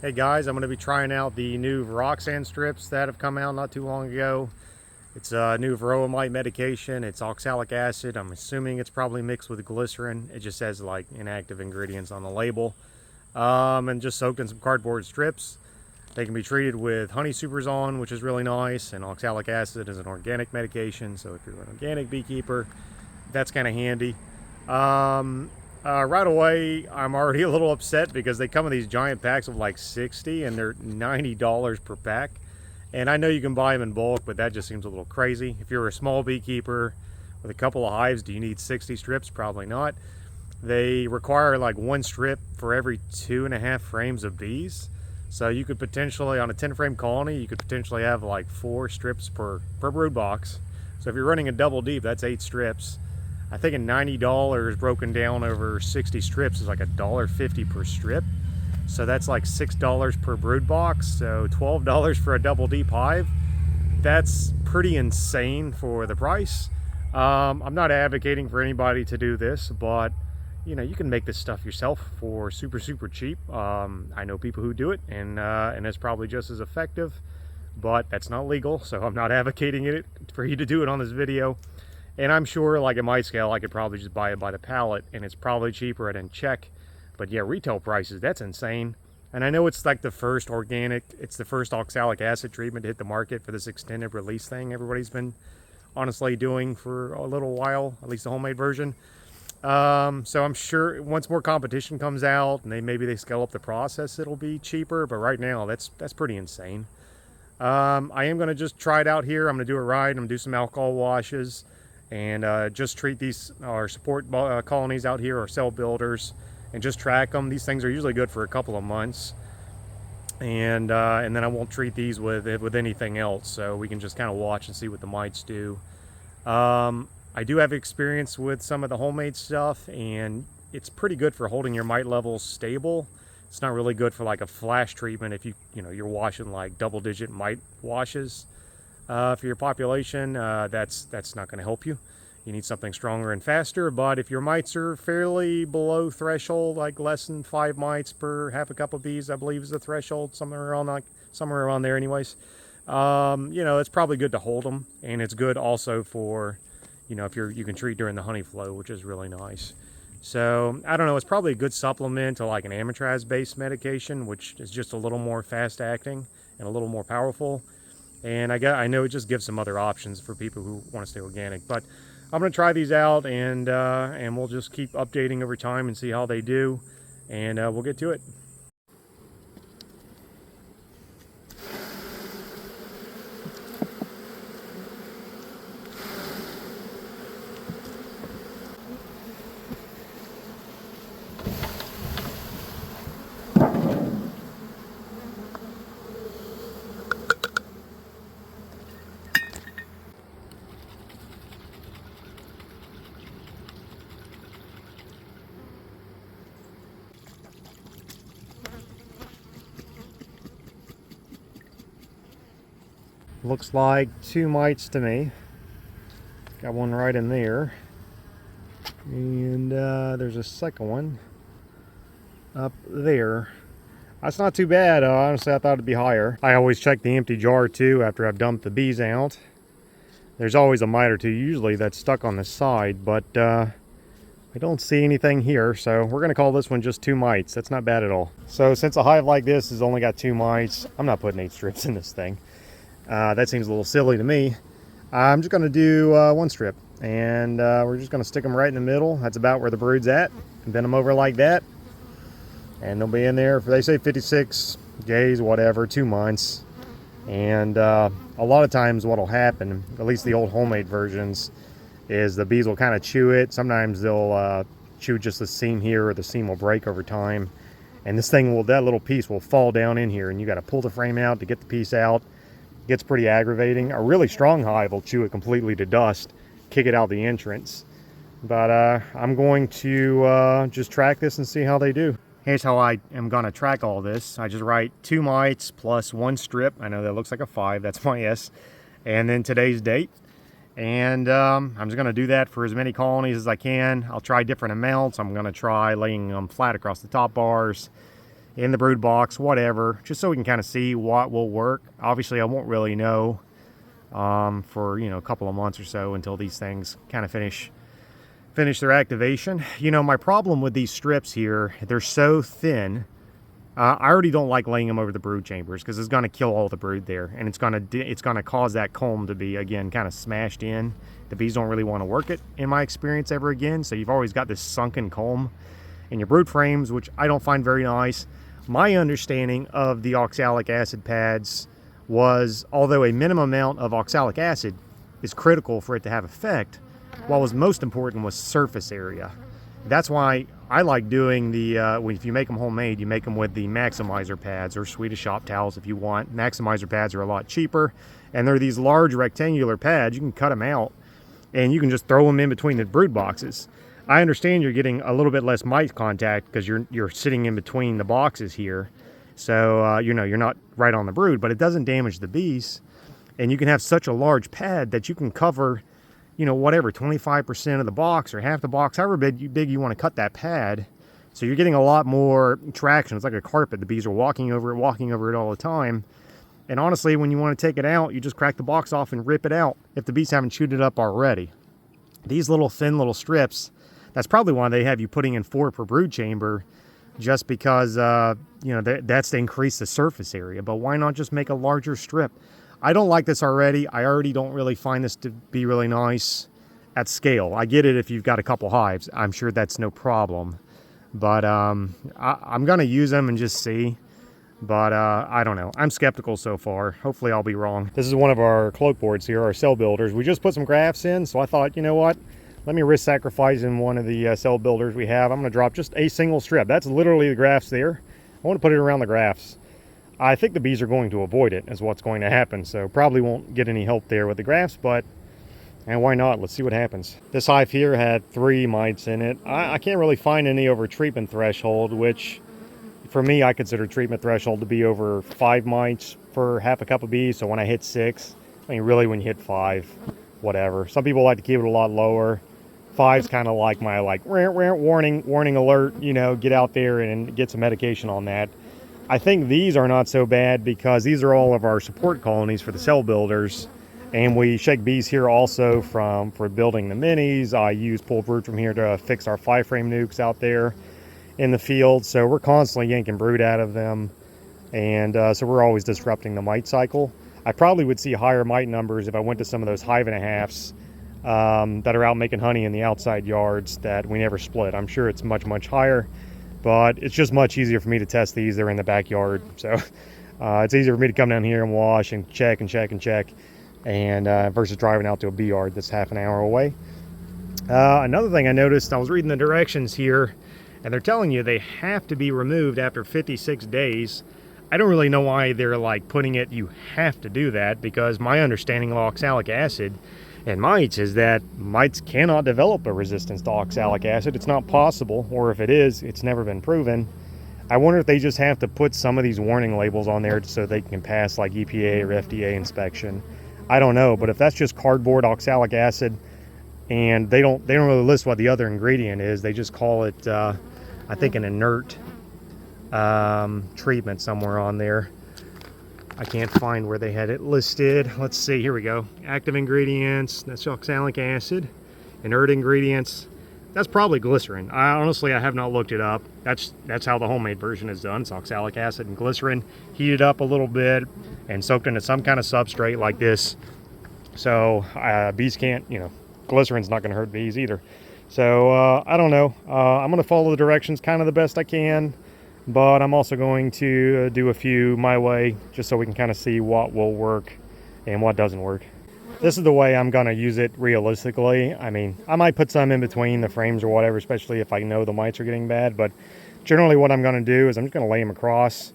Hey guys, I'm going to be trying out the new VarroxSan strips that have come out not too long ago. It's a new varroa mite medication. It's oxalic acid. I'm assuming it's probably mixed with glycerin. It just says like inactive ingredients on the label. And just soaked in some cardboard strips. They can be treated with honey superzon, which is really nice, and oxalic acid is an organic medication, so if you're an organic beekeeper, that's kind of handy. Right away, I'm already a little upset because they come in these giant packs of like 60 and they're $90 per pack. And I know you can buy them in bulk, but that just seems a little crazy. If you're a small beekeeper with a couple of hives, do you need 60 strips? Probably not. They require like one strip for every 2.5 frames of bees. So you could potentially, on a 10 frame colony, you could potentially have like 4 strips per brood box. So if you're running a double deep, that's 8 strips. I think $90 broken down over 60 strips is like $1.50 per strip. So that's like $6 per brood box, so $12 for a double deep hive. That's pretty insane for the price. I'm not advocating for anybody to do this, but you know, you can make this stuff yourself for super cheap. I know people who do it, and it's probably just as effective, but that's not legal, so I'm not advocating it for you to do it on this video. And I'm sure, like at my scale, I could probably just buy it by the pallet, and it's probably cheaper. I didn't check. But yeah, retail prices, that's insane. And I know it's like the first organic, it's the first oxalic acid treatment to hit the market for this extended release thing everybody's been honestly doing for a little while, at least the homemade version. So I'm sure once more competition comes out and maybe they scale up the process, it'll be cheaper. But right now, that's pretty insane. I am going to just try it out here. I'm going to do it right. I'm going to do some alcohol washes and just treat these our support colonies out here, our cell builders, and just track them. These things are usually good for a couple of months, and then I won't treat these with anything else, so we can just kind of watch and see what the mites do. I do have experience with some of the homemade stuff, and it's pretty good for holding your mite levels stable. It's not really good for like a flash treatment if you're washing like double-digit mite washes. For your population, that's not going to help you. You need something stronger and faster. But if your mites are fairly below threshold, like less than 5 mites per half a cup of bees, I believe is the threshold, somewhere around there, anyways. It's probably good to hold them, and it's good also for, if you can treat during the honey flow, which is really nice. So I don't know. It's probably a good supplement to like an amitraz-based medication, which is just a little more fast-acting and a little more powerful. And I know it just gives some other options for people who want to stay organic. But I'm going to try these out, and we'll just keep updating over time and see how they do. And we'll get to it. Looks like 2 mites to me. Got one right in there. And there's a second one up there. That's not too bad. Honestly, I thought it'd be higher. I always check the empty jar too after I've dumped the bees out. There's always a mite or two usually that's stuck on the side, but I don't see anything here, so we're gonna call this one just 2 mites. That's not bad at all. So since a hive like this has only got 2 mites, I'm not putting 8 strips in this thing. That seems a little silly to me. I'm just gonna do 1 strip, and we're just gonna stick them right in the middle. That's about where the brood's at, and bend them over like that, and they'll be in there for, they say 56 days, whatever, 2 months. And a lot of times what'll happen, at least the old homemade versions, is the bees will kind of chew it. Sometimes they'll chew just the seam here, or the seam will break over time, and this thing that little piece will fall down in here, and you got to pull the frame out to get the piece out. It gets pretty aggravating. A really strong hive will chew it completely to dust, kick it out the entrance. But I'm going to just track this and see how they do. Here's how I am going to track all this. I just write 2 mites plus 1 strip. I know that looks like a 5, that's my S. And then today's date. And I'm just going to do that for as many colonies as I can. I'll try different amounts. I'm going to try laying them flat across the top bars. in the brood box, whatever, just so we can kind of see what will work. Obviously, I won't really know for, you know, a couple of months or so until these things kind of finish their activation. You know, my problem with these strips here, they're so thin. I already don't like laying them over the brood chambers because it's going to kill all the brood there, and it's going to cause that comb to be, again, kind of smashed in. The bees don't really want to work it, in my experience, ever again. So you've always got this sunken comb in your brood frames, which I don't find very nice. My understanding of the oxalic acid pads was, although a minimum amount of oxalic acid is critical for it to have effect, what was most important was surface area. That's why I like doing the, if you make them homemade, you make them with the maximizer pads or Swedish shop towels if you want. Maximizer pads are a lot cheaper, and they're these large rectangular pads. You can cut them out, and you can just throw them in between the brood boxes. I understand you're getting a little bit less mite contact because you're sitting in between the boxes here. So, you know, you're not right on the brood, but it doesn't damage the bees. And you can have such a large pad that you can cover, you know, whatever, 25% of the box or half the box, however big you want to cut that pad. So you're getting a lot more traction. It's like a carpet. The bees are walking over it all the time. And honestly, when you want to take it out, you just crack the box off and rip it out if the bees haven't chewed it up already. These little thin little strips, that's probably why they have you putting in 4 per brood chamber, just because, you know, that's to increase the surface area. But why not just make a larger strip? I don't like this already. I already don't really find this to be really nice at scale. I get it if you've got a couple hives. I'm sure that's no problem. But I'm going to use them and just see. But I don't know. I'm skeptical so far. Hopefully I'll be wrong. This is one of our cloak boards here, our cell builders. We just put some grafts in, so I thought, you know what? Let me risk sacrificing one of the cell builders we have. I'm going to drop just a single strip. That's literally the grafts there. I want to put it around the grafts. I think the bees are going to avoid it is what's going to happen. So probably won't get any help there with the grafts, but and why not? Let's see what happens. This hive here had 3 mites in it. I can't really find any over treatment threshold, which for me, I consider treatment threshold to be over 5 mites per half a cup of bees. So when I hit 6, I mean, really when you hit 5, whatever. Some people like to keep it a lot lower. 5's kind of like my warning alert, you know, get out there and get some medication on that. I think these are not so bad because these are all of our support colonies for the cell builders, and we shake bees here also for building the minis. I use pulled brood from here to fix our 5-frame nukes out there in the field, so we're constantly yanking brood out of them, and so we're always disrupting the mite cycle. I probably would see higher mite numbers if I went to some of those hive and a halves that are out making honey in the outside yards that we never split. I'm sure it's much higher. But it's just much easier for me to test these. They're in the backyard. So it's easier for me to come down here and wash and check and versus driving out to a bee yard that's half an hour away. Another thing I noticed, I was reading the directions here, and they're telling you they have to be removed after 56 days. I don't really know why they're like putting it, you have to do that, because my understanding of oxalic acid and mites is that mites cannot develop a resistance to oxalic acid. It's not possible, or if it is, it's never been proven. I wonder if they just have to put some of these warning labels on there so they can pass like EPA or FDA inspection. I don't know, but if that's just cardboard oxalic acid and they don't really list what the other ingredient is, they just call it I think an inert treatment somewhere on there. I can't find where they had it listed. Let's see, here we go. Active ingredients, that's oxalic acid. Inert ingredients, that's probably glycerin. I have not looked it up. That's how the homemade version is done. It's oxalic acid and glycerin, heated up a little bit and soaked into some kind of substrate like this. So bees can't, you know, glycerin's not gonna hurt bees either. So I don't know. I'm gonna follow the directions kind of the best I can. But I'm also going to do a few my way just so we can kind of see what will work and what doesn't work. This is the way I'm going to use it realistically. I mean, I might put some in between the frames or whatever, especially if I know the mites are getting bad. But generally what I'm going to do is I'm just going to lay them across.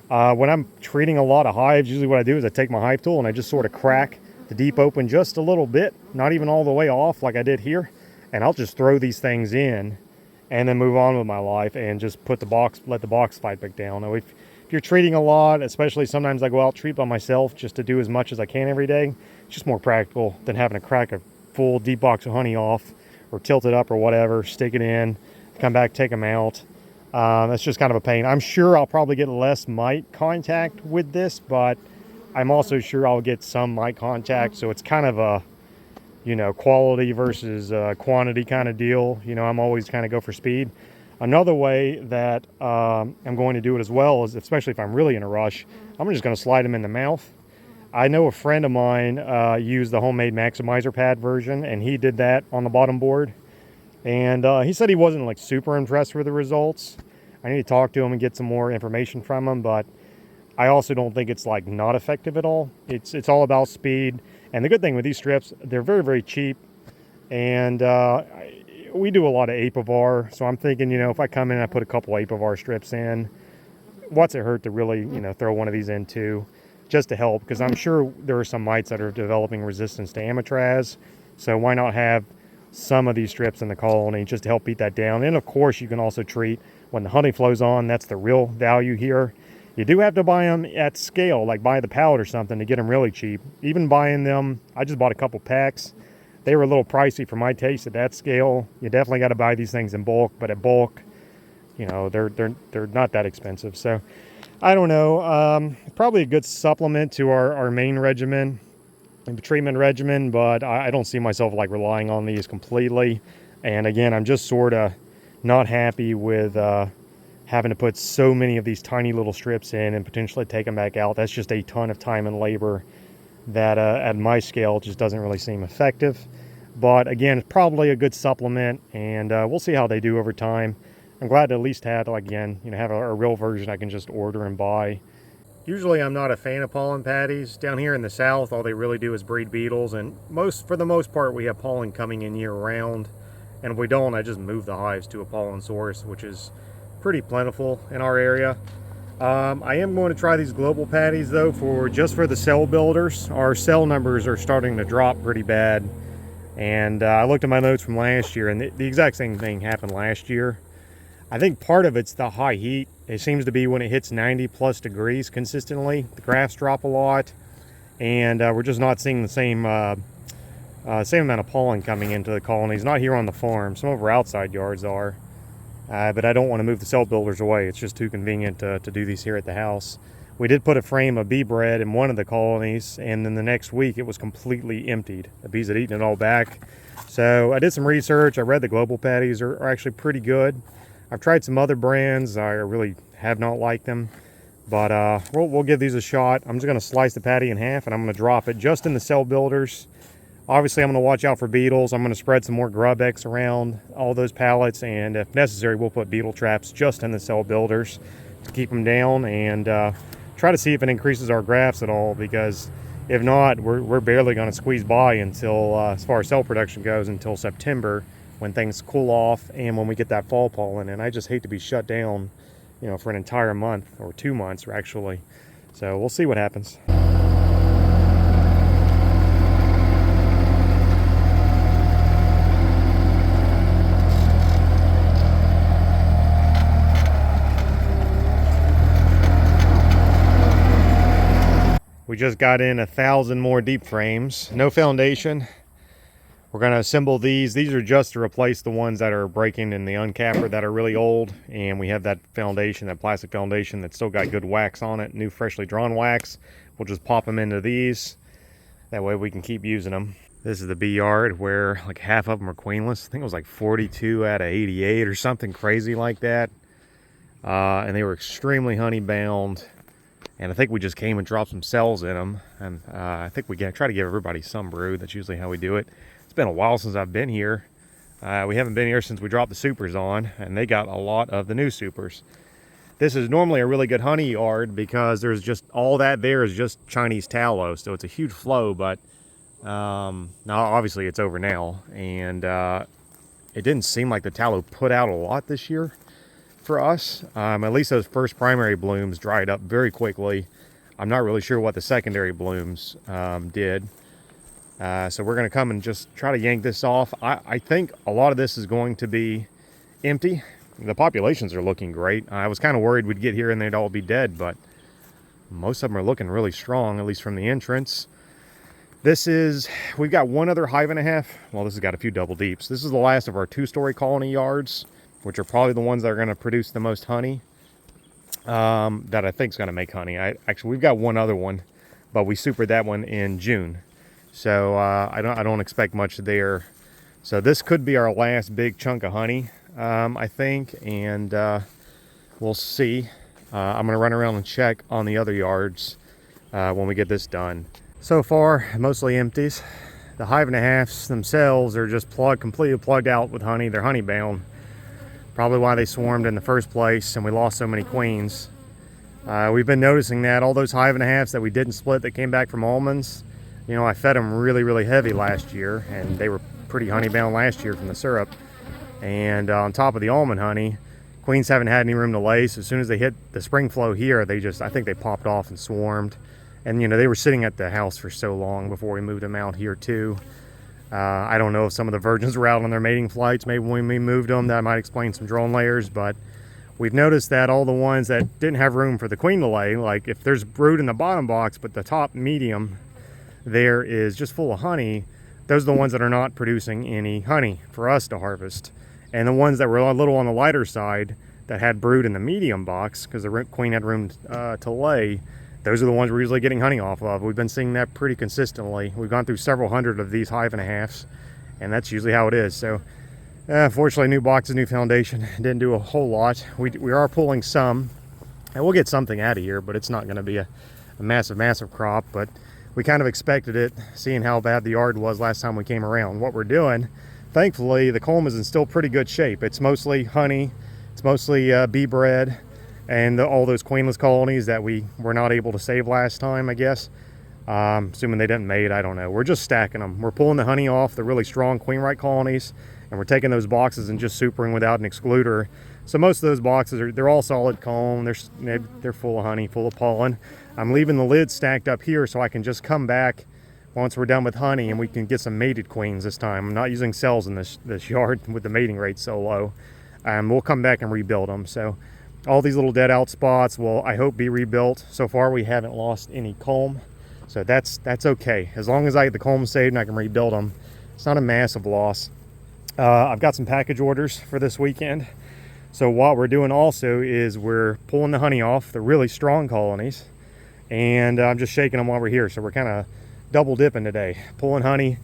When I'm treating a lot of hives, usually what I do is I take my hive tool and I just sort of crack the deep open just a little bit, not even all the way off like I did here. And I'll just throw these things in and then move on with my life and just let the box fight back down. Now, if you're treating a lot, especially sometimes I go out treat by myself just to do as much as I can every day, it's just more practical than having to crack a full deep box of honey off or tilt it up or whatever, stick it in, come back, take them out. That's just kind of a pain. I'm sure I'll probably get less mite contact with this, but I'm also sure I'll get some mite contact. So it's kind of a, you know, quality versus quantity kind of deal. You know, I'm always kind of go for speed. Another way that I'm going to do it as well is, especially if I'm really in a rush, I'm just going to slide them in the mouth. I know a friend of mine used the homemade maximizer pad version, and he did that on the bottom board. And he said he wasn't like super impressed with the results. I need to talk to him and get some more information from him, but I also don't think it's like not effective at all. It's all about speed. And the good thing with these strips, they're very, very cheap. And we do a lot of Apivar, so I'm thinking, you know, if I come in and I put a couple Apivar strips in, what's it hurt to really, you know, throw one of these in too, just to help, because I'm sure there are some mites that are developing resistance to amitraz. So why not have some of these strips in the colony just to help beat that down? And of course, you can also treat when the honey flows on. That's the real value here. You do have to buy them at scale, like buy the pallet or something to get them really cheap. Even buying them, I just bought a couple packs. They were a little pricey for my taste at that scale. You definitely got to buy these things in bulk, but at bulk, you know, they're not that expensive. So I don't know, probably a good supplement to our main regimen, treatment regimen, but I don't see myself like relying on these completely. And again, I'm just sort of not happy with having to put so many of these tiny little strips in and potentially take them back out. That's just a ton of time and labor that at my scale just doesn't really seem effective. But again, it's probably a good supplement, and we'll see how they do over time. I'm glad to at least have, like, again, you know, have a real version I can just order and buy. Usually I'm not a fan of pollen patties. Down here in the south, all they really do is breed beetles, and for the most part we have pollen coming in year round. And if we don't, I just move the hives to a pollen source, which is pretty plentiful in our area. I am going to try these global patties though, just for the cell builders. Our cell numbers are starting to drop pretty bad, and I looked at my notes from last year, and the exact same thing happened last year. I think part of it's the high heat. It seems to be when it hits 90 plus degrees consistently, the graphs drop a lot, and we're just not seeing the same amount of pollen coming into the colonies. Not here on the farm. Some of our outside yards are. But I don't want to move the cell builders away. It's just too convenient to do these here at the house. We did put a frame of bee bread in one of the colonies, and then the next week it was completely emptied. The bees had eaten it all back. So I did some research. I read the global patties are actually pretty good. I've tried some other brands. I really have not liked them. But we'll give these a shot. I'm just going to slice the patty in half, and I'm going to drop it just in the cell builders. Obviously, I'm going to watch out for beetles. I'm going to spread some more grub X around all those pallets, and if necessary, we'll put beetle traps just in the cell builders to keep them down, and try to see if it increases our grafts at all, because if not, we're barely going to squeeze by until, as far as cell production goes, until September, when things cool off and when we get that fall pollen. And I just hate to be shut down, you know, for an entire month, or 2 months actually. So we'll see what happens. We just got in 1,000 more deep frames, no foundation. We're going to assemble these. These are just to replace the ones that are breaking in the uncapper that are really old. And we have that foundation, that plastic foundation that's still got good wax on it, new freshly drawn wax. We'll just pop them into these. That way we can keep using them. This is the bee yard where like half of them are queenless. I think it was like 42 out of 88 or something crazy like that. And they were extremely honey bound. And I think we just came and dropped some cells in them. And I think we try to give everybody some brood. That's usually how we do it. It's been a while since I've been here. We haven't been here since we dropped the supers on. And they got a lot of the new supers. This is normally a really good honey yard because there's just all that there is just Chinese tallow. So it's a huge flow. But now obviously it's over now. And it didn't seem like the tallow put out a lot this year for us. At least those first primary blooms dried up very quickly. I'm not really sure what the secondary blooms did. So we're going to come and just try to yank this off. I think a lot of this is going to be empty. The populations are looking great. I was kind of worried we'd get here and they'd all be dead, but most of them are looking really strong, at least from the entrance. We've got one other hive and a half. Well, this has got a few double deeps. This is the last of our 2-story colony yards. which are probably the ones that are going to produce the most honey, that I think is going to make honey. Actually, we've got one other one, but we supered that one in June. So I don't expect much there. So this could be our last big chunk of honey, I think, and we'll see. I'm going to run around and check on the other yards when we get this done. So far, mostly empties. The hive and a halves themselves are just completely plugged out with honey. They're honey bound. Probably why they swarmed in the first place, and we lost so many queens. We've been noticing that all those hive and a halves that we didn't split that came back from almonds, you know, I fed them really heavy last year, and they were pretty honey bound last year from the syrup. And on top of the almond honey, queens haven't had any room to lay, so as soon as they hit the spring flow here, I think they popped off and swarmed. And you know, they were sitting at the house for so long before we moved them out here too. I don't know if some of the virgins were out on their mating flights. Maybe when we moved them, that might explain some drone layers, but we've noticed that all the ones that didn't have room for the queen to lay, like if there's brood in the bottom box, but the top medium there is just full of honey, those are the ones that are not producing any honey for us to harvest. And the ones that were a little on the lighter side that had brood in the medium box, because the queen had room to lay, those are the ones we're usually getting honey off of. We've been seeing that pretty consistently. We've gone through several hundred of these hive and a halves, and that's usually how it is. So fortunately, new boxes, new foundation, didn't do a whole lot. We are pulling some, and we'll get something out of here, but it's not going to be a massive crop. But we kind of expected it, seeing how bad the yard was last time we came around. What we're doing, thankfully, the comb is in still pretty good shape. It's mostly honey, it's mostly bee bread, and all those queenless colonies that we were not able to save last time, I guess. Assuming they didn't mate, I don't know. We're just stacking them. We're pulling the honey off the really strong queen-right colonies, and we're taking those boxes and just supering without an excluder. So most of those boxes, they're all solid comb. They're full of honey, full of pollen. I'm leaving the lid stacked up here so I can just come back once we're done with honey and we can get some mated queens this time. I'm not using cells in this yard with the mating rate so low. We'll come back and rebuild them. So all these little dead out spots will, I hope, be rebuilt. So far we haven't lost any comb, so that's okay. As long as I get the comb saved and I can rebuild them, it's not a massive loss. I've got some package orders for this weekend. So what we're doing also is we're pulling the honey off the really strong colonies, and I'm just shaking them while we're here. So we're kind of double dipping today, pulling honey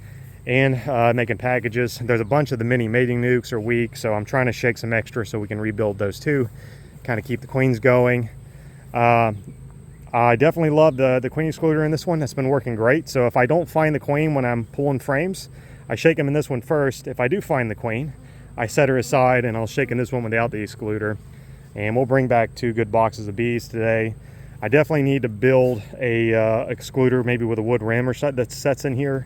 and making packages. There's a bunch of the mini mating nukes are weak, so I'm trying to shake some extra so we can rebuild those too, kind of keep the queens going. I definitely love the queen excluder in this one. That's been working great. So if I don't find the queen when I'm pulling frames, I shake them in this one first. If I do find the queen, I set her aside and I'll shake in this one without the excluder. And we'll bring back 2 good boxes of bees today. I definitely need to build a excluder, maybe with a wood rim or something that sets in here.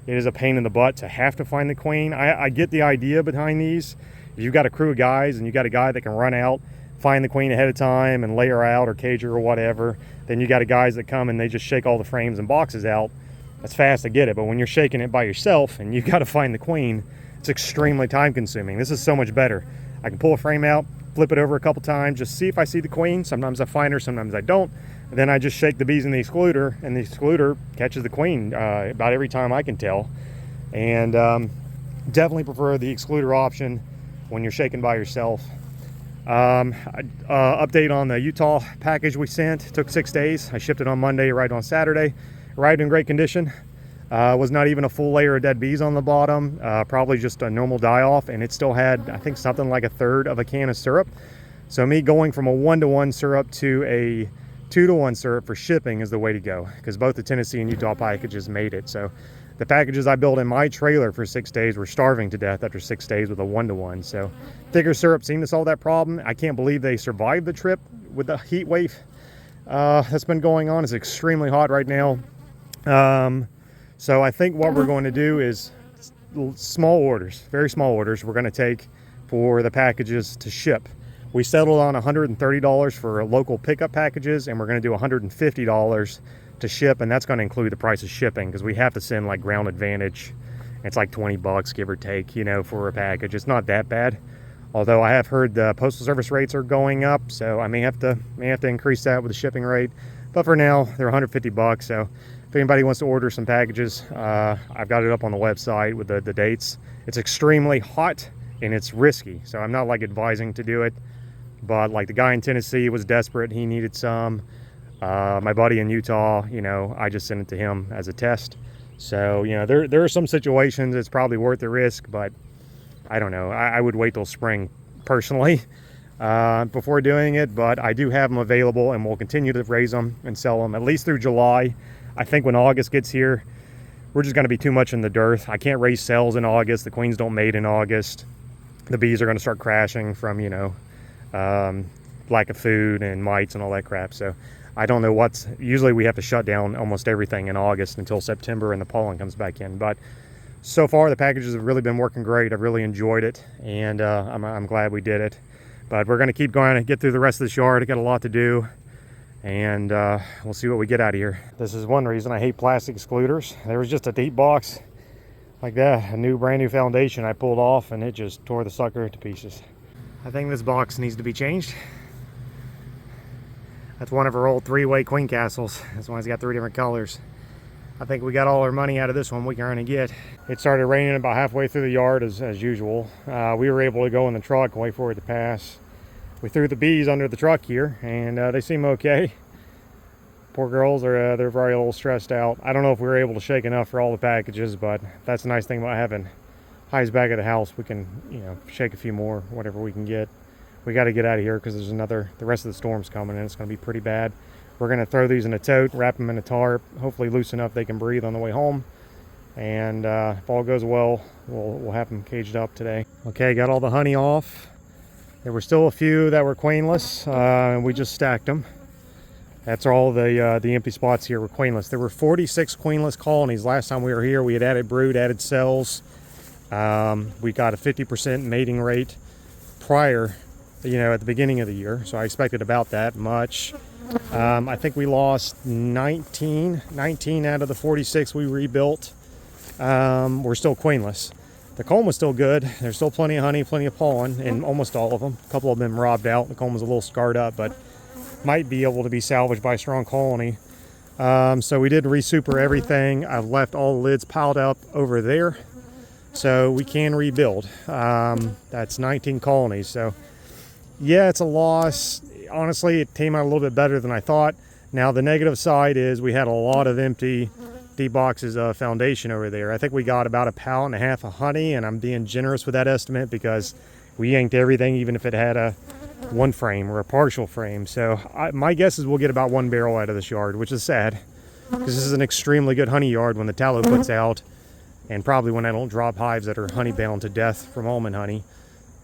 It is a pain in the butt to have to find the queen. I get the idea behind these. If you've got a crew of guys and you got a guy that can run out, find the queen ahead of time and lay her out or cage her or whatever, then you got guys that come and they just shake all the frames and boxes out. That's fast, I get it. But when you're shaking it by yourself and you've got to find the queen, it's extremely time consuming. This is so much better. I can pull a frame out, flip it over a couple times, just see if I see the queen. Sometimes I find her, sometimes I don't. And then I just shake the bees in the excluder, and the excluder catches the queen about every time I can tell. And definitely prefer the excluder option when you're shaking by yourself. Update on the Utah package we sent. It took 6 days. I shipped it on Monday, arrived on Saturday. Arrived in great condition. Was not even a full layer of dead bees on the bottom, probably just a normal die-off, and it still had, I think, something like 1/3 of a can of syrup. So me going from a 1-to-1 syrup to a 2-to-1 syrup for shipping is the way to go, because both the Tennessee and Utah packages made it. So the packages I built in my trailer for 6 days were starving to death after 6 days with a 1-to-1. So thicker syrup seemed to solve that problem. I can't believe they survived the trip with the heat wave that's been going on. It's extremely hot right now. So I think what we're going to do is small orders, very small orders, we're going to take for the packages to ship. We settled on $130 for local pickup packages, and we're going to do $150 to ship, and that's going to include the price of shipping, because we have to send like Ground Advantage. It's like 20 bucks, give or take, you know, for a package. It's not that bad. Although I have heard the postal service rates are going up, so I may have to increase that with the shipping rate. But for now, they're 150 bucks. So if anybody wants to order some packages, I've got it up on the website with the dates. It's extremely hot and it's risky. So I'm not like advising to do it, but like the guy in Tennessee was desperate. He needed some. My buddy in Utah, you know, I just sent it to him as a test. So, you know, there are some situations it's probably worth the risk, but I don't know. I would wait till spring personally before doing it, but I do have them available, and we'll continue to raise them and sell them at least through July. I think when August gets here, we're just going to be too much in the dearth. I can't raise cells in August. The queens don't mate in August. The bees are going to start crashing from, you know, lack of food and mites and all that crap. So I don't know usually we have to shut down almost everything in August until September and the pollen comes back in. But so far the packages have really been working great. I've really enjoyed it, and I'm glad we did it. But we're going to keep going and get through the rest of this yard. I got a lot to do, and we'll see what we get out of here. This is one reason I hate plastic excluders. There was just a deep box like that, a brand new foundation I pulled off, and it just tore the sucker to pieces. I think this box needs to be changed. That's one of our old 3-way queen castles. This one's got 3 different colors. I think we got all our money out of this one we can earn and get. It started raining about halfway through the yard as usual. We were able to go in the truck and wait for it to pass. We threw the bees under the truck here, and they seem okay. Poor girls are they're very a little stressed out. I don't know if we were able to shake enough for all the packages, but that's the nice thing about having hives back at the house. We can, you know, shake a few more, whatever we can get. We got to get out of here because there's the rest of the storm's coming, and it's going to be pretty bad. We're going to throw these in a tote, wrap them in a tarp, hopefully loose enough they can breathe on the way home. And if all goes well, we'll have them caged up today. Okay, got all the honey off. There were still a few that were queenless, and we just stacked them. That's all the empty spots here were queenless. There were 46 queenless colonies last time we were here. We had added brood, added cells. We got a 50% mating rate prior, you know, at the beginning of the year. So I expected about that much. I think we lost 19 out of the 46 we rebuilt. Were still queenless. The comb was still good. There's still plenty of honey, plenty of pollen in almost all of them. A couple of them robbed out. The comb was a little scarred up, but might be able to be salvaged by a strong colony. So we did resuper everything. I've left all the lids piled up over there, so we can rebuild. That's 19 colonies. So yeah, it's a loss. Honestly, it came out a little bit better than I thought. Now the negative side is we had a lot of empty deep boxes of foundation over there. I think we got about 1.5 pounds of honey, and I'm being generous with that estimate because we yanked everything, even if it had a 1 frame or a partial frame. So my guess is we'll get about 1 barrel out of this yard, which is sad because this is an extremely good honey yard when the tallow puts out, and probably when I don't drop hives that are honey bound to death from almond honey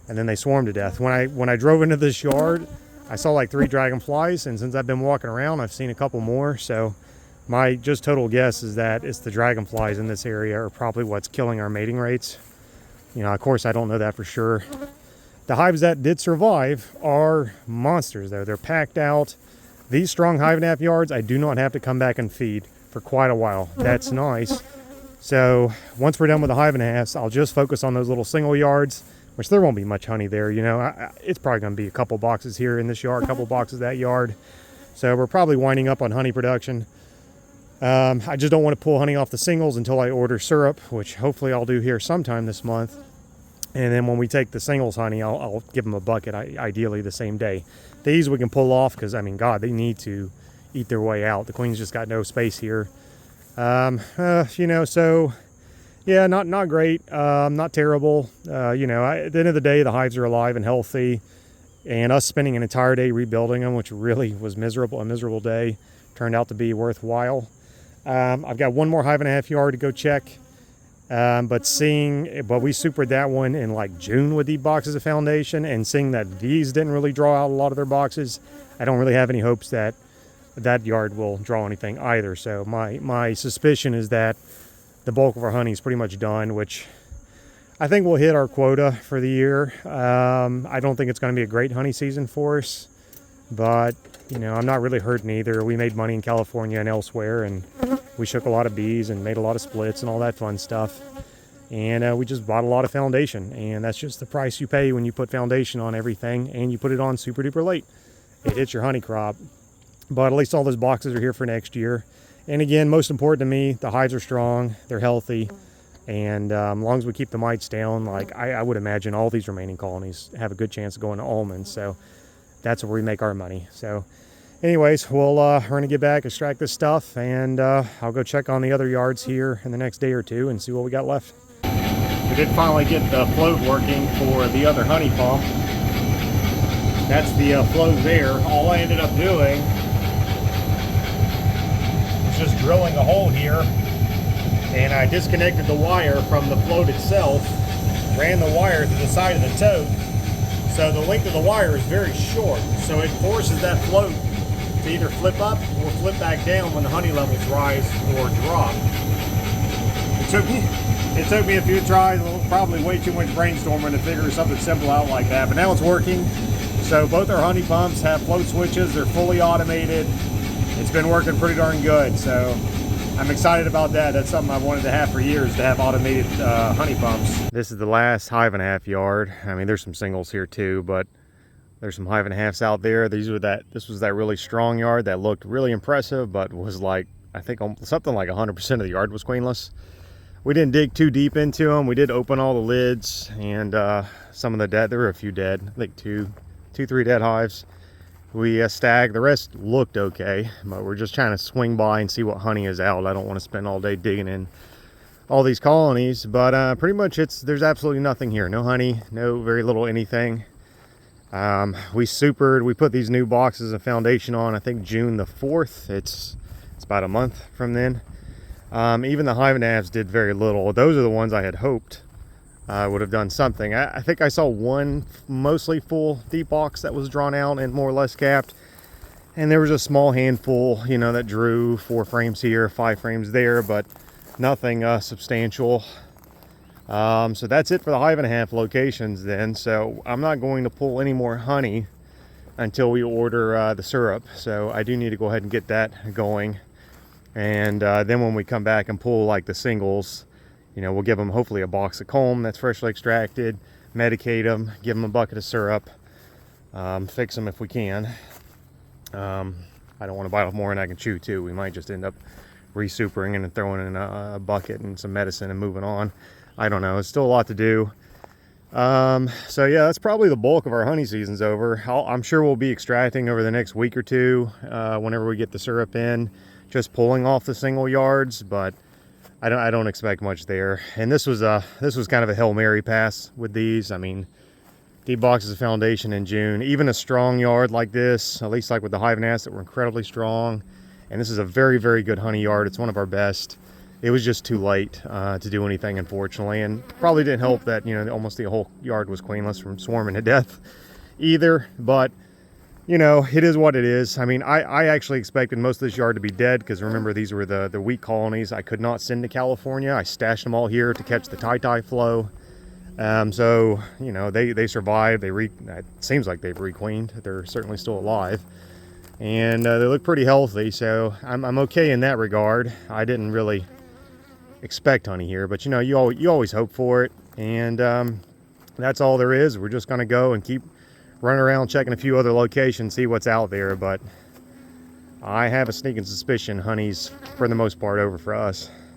and then they swarm to death. When I drove into this yard, I saw like 3 dragonflies, and since I've been walking around, I've seen a couple more. So my just total guess is that it's the dragonflies in this area are probably what's killing our mating rates. You know, of course, I don't know that for sure. The hives that did survive are monsters, though. They're packed out. These strong hive nap yards, I do not have to come back and feed for quite a while. That's nice. So once we're done with the hive and a half, I'll just focus on those little single yards, which there won't be much honey there. You know, it's probably going to be a couple boxes here in this yard, a couple boxes that yard. So we're probably winding up on honey production. I just don't want to pull honey off the singles until I order syrup, which hopefully I'll do here sometime this month. And then when we take the singles honey, I'll give them a bucket, ideally the same day. These we can pull off because, I mean, God, they need to eat their way out. The queen's just got no space here. You know, so yeah, not great, not terrible. You know, at the end of the day, the hives are alive and healthy, and us spending an entire day rebuilding them, which really was a miserable day, turned out to be worthwhile. I've got 1 more hive and a half yard to go check. But we supered that one in like June with deep boxes of foundation, and seeing that these didn't really draw out a lot of their boxes, I don't really have any hopes that that yard will draw anything either. So my suspicion is that the bulk of our honey is pretty much done, which I think we'll hit our quota for the year. I don't think it's going to be a great honey season for us, but you know, I'm not really hurting either. We made money in California and elsewhere, and we shook a lot of bees and made a lot of splits and all that fun stuff. And we just bought a lot of foundation, and that's just the price you pay when you put foundation on everything, and you put it on super duper late. It hits your honey crop. But at least all those boxes are here for next year. And again, most important to me, the hives are strong, they're healthy. And as long as we keep the mites down, like I would imagine all these remaining colonies have a good chance of going to almonds. So that's where we make our money. So anyways, we're gonna get back, extract this stuff, and I'll go check on the other yards here in the next day or two and see what we got left. We did finally get the float working for the other honey pump. That's the float there. All I ended up doing was just drilling a hole here, and I disconnected the wire from the float itself, ran the wire to the side of the tote. So the length of the wire is very short, so it forces that float to either flip up or flip back down when the honey levels rise or drop. It took me a few tries, probably way too much brainstorming to figure something simple out like that, but now it's working. So both our honey pumps have float switches. They're fully automated. It's been working pretty darn good, so I'm excited about that. That's something I've wanted to have for years, to have automated honey pumps. This is the last 1/2 yard. I mean, there's some singles here too, but there's some 1/2s out there. This was that really strong yard that looked really impressive, but was like, I think something like 100% of the yard was queenless. We didn't dig too deep into them. We did open all the lids, and some of the dead, there were a few dead, I think two, 3 dead hives. We stacked. The rest looked okay, but we're just trying to swing by and see what honey is out. I don't want to spend all day digging in all these colonies, but pretty much there's absolutely nothing here. No honey, no very little anything. We put these new boxes of foundation on, I think June the 4th. It's about a month from then. Even the hive navs did very little. Those are the ones I had hoped would have done something. I think I saw one mostly full deep box that was drawn out and more or less capped. And there was a small handful, you know, that drew 4 frames here, 5 frames there, but nothing substantial. So that's it for the 1/2 locations then. So I'm not going to pull any more honey until we order the syrup. So I do need to go ahead and get that going. And then when we come back and pull like the singles, you know, we'll give them hopefully a box of comb that's freshly extracted, medicate them, give them a bucket of syrup, fix them if we can. I don't want to bite off more than I can chew too. We might just end up resupering and throwing in a bucket and some medicine and moving on. I don't know. It's still a lot to do. So yeah, that's probably the bulk of our honey season's over. I'm sure we'll be extracting over the next week or two whenever we get the syrup in. Just pulling off the single yards, but I don't expect much there. And this was kind of a Hail Mary pass with these. I mean, deep boxes of foundation in June, even a strong yard like this, at least like with the hive nests that were incredibly strong. And this is a very, very good honey yard. It's one of our best. It was just too late to do anything, unfortunately, and probably didn't help that, you know, almost the whole yard was queenless from swarming to death either. But you know, it is what it is. I mean, I actually expected most of this yard to be dead, because remember, these were the weak colonies I could not send to California. I stashed them all here to catch the tai flow. So, you know, they survived. It seems like they've requeened. They're certainly still alive. And they look pretty healthy, so I'm okay in that regard. I didn't really expect honey here, but you know, you always hope for it. And that's all there is. We're just going to go and keep run around checking a few other locations, see what's out there, but I have a sneaking suspicion honey's for the most part over for us.